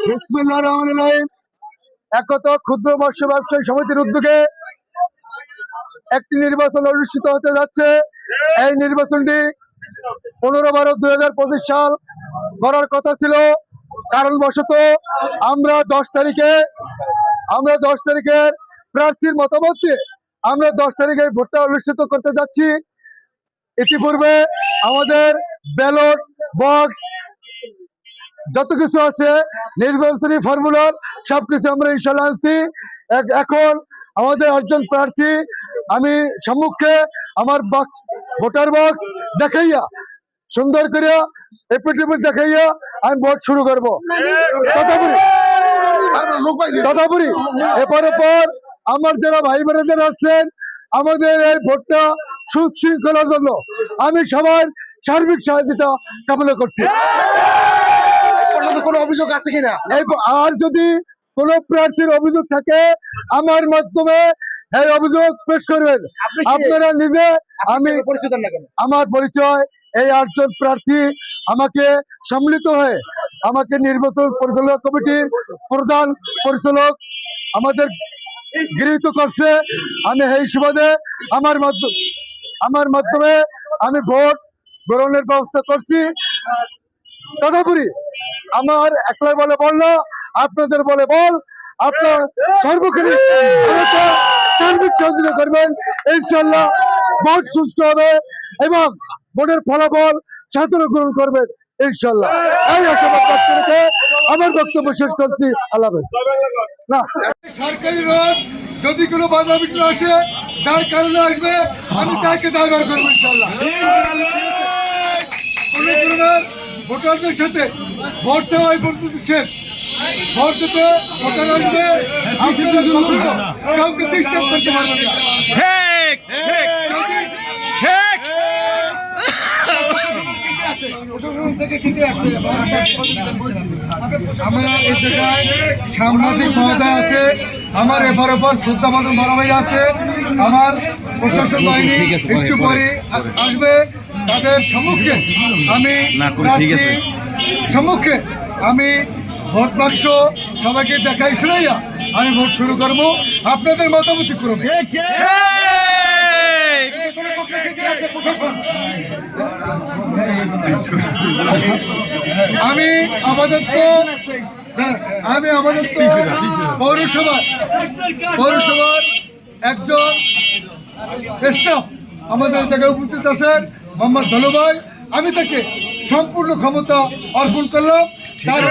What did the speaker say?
বিসমিল্লাহির রহমানির রহিম। একত ক্ষুদ্র মৎস্য ব্যবসায়ী সমিতির উদ্যোগে একটি নির্বাচন অনুষ্ঠিত হতে যাচ্ছে। এই নির্বাচনটি 15/12/2025 সাল করার কথা ছিল। কারণবশত আমরা 10 তারিখের প্রার্থীর মতামত দিয়ে আমরা 10 তারিখে ভোটটা অনুষ্ঠিত করতে যাচ্ছি। ইতিপূর্বে আমাদের ব্যালট বক্স যত কিছু আছে, নির্বাচনী ফর্মুলার সবকিছু আমরা ইনশাল্লাহ আনছি। এখন আমাদের একজন প্রার্থী আমি সম্মুখে আমার ভোটার বক্স দেখাইয়া সুন্দর করে এপিটিপিট দেখাইয়া আমি ভোট শুরু করবো। তথাপরি এরপর আমার যারা ভাই বোনেরা আসছেন, আমাদের এই ভোটটা সুশৃঙ্খলার জন্য আমি সবার সার্বিক সহযোগিতা কামনা করছি। কোনো অভিযোগ আছে কিনা, আর যদি কোনো প্রার্থীর অভিযোগ থাকে আমার মাধ্যমে এই অভিযোগ পেশ করবেন আপনারা নিজে। আমি আমার পরিচয়, এই 8 জন প্রার্থী আমাকে সম্মিলিত হয়ে আমাকে নির্বাচন পরিচালনা কমিটির প্রধান পরিচালক আমাদের গৃহীত করছে। আমি এই সুবাদে আমার মাধ্যমে আমি ভোট গ্রহণের ব্যবস্থা করছি। তথাপি আমার একলাই বলে বল না, আপনাদের বলে বল, আপনার সর্বক্ষণে সার্বিক সহযোগিতা করবেন। ইনশাল্লাহ ভোট সুষ্ঠু হবে এবং ভোটের ফলাফল ছাত্র গ্রহণ করবেন ইনশাল্লাহ। এই আশাবাদ ব্যক্ত রেখে আমার বক্তব্য শেষ করছি। আল্লাহ হাফেজ। না, সরকারি রোড যদি কোনো বাধা বিঘ্ন আসে, যার কারণে আসবে, আমি তাকে দায়ভার করবো ইনশাল্লাহ। কোনো ধরনের ভোটারদের সাথে ভোট দেওয়া এই পর্যন্ত শেষ। ভোট দিতে ভোটার আসবে, আপনারা কখনো কাউকে ডিস্টার্ব করতে পারবেন না। আমার এই জায়গায় সাংবাদিক মহোদয় আছে, আমার এবার শ্রদ্ধা মাদন বড় ভাই আছে, আমার প্রশাসন বাহিনী একটু পরে আসবে। তাদের সম্মুখে আমি ভোট বাক্স সবাইকে দেখাই শুনাইয়া আমি ভোট শুরু করবো। আপনাদের মতামত করবো। আমি আমাদের তো পৌরসভার একজন স্টাফ আমাদের জায়গায় উপস্থিত আছেন, মোহাম্মদ ধলু ভাই। আমি তাকে সম্পূর্ণ ক্ষমতা অর্পণ করলাম। তার